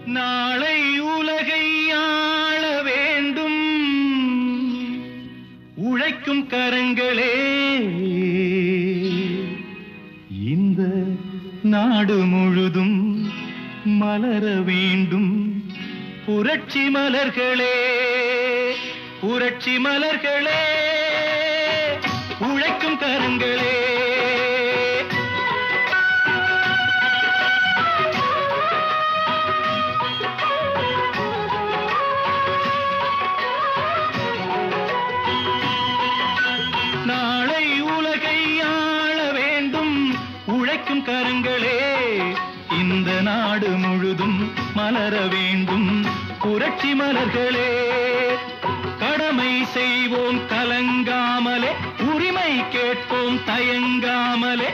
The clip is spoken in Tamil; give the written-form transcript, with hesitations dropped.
நாளை உலகை ஆள வேண்டும் உழைக்கும் கரங்களே. இந்த நாடு முழுதும் மலர வேண்டும் புரட்சி மலர்களே, புரட்சி மலர்களே, உழைக்கும் கரங்களே. நாளை உலகை ஆள வேண்டும் உழைக்கும் கரங்களே. இந்த நாடு முழுதும் மலர வேண்டும் புரட்சி மலர்களே. கடமை செய்வோம் கலங்காமலே, உரிமை கேட்போம் தயங்காமலே.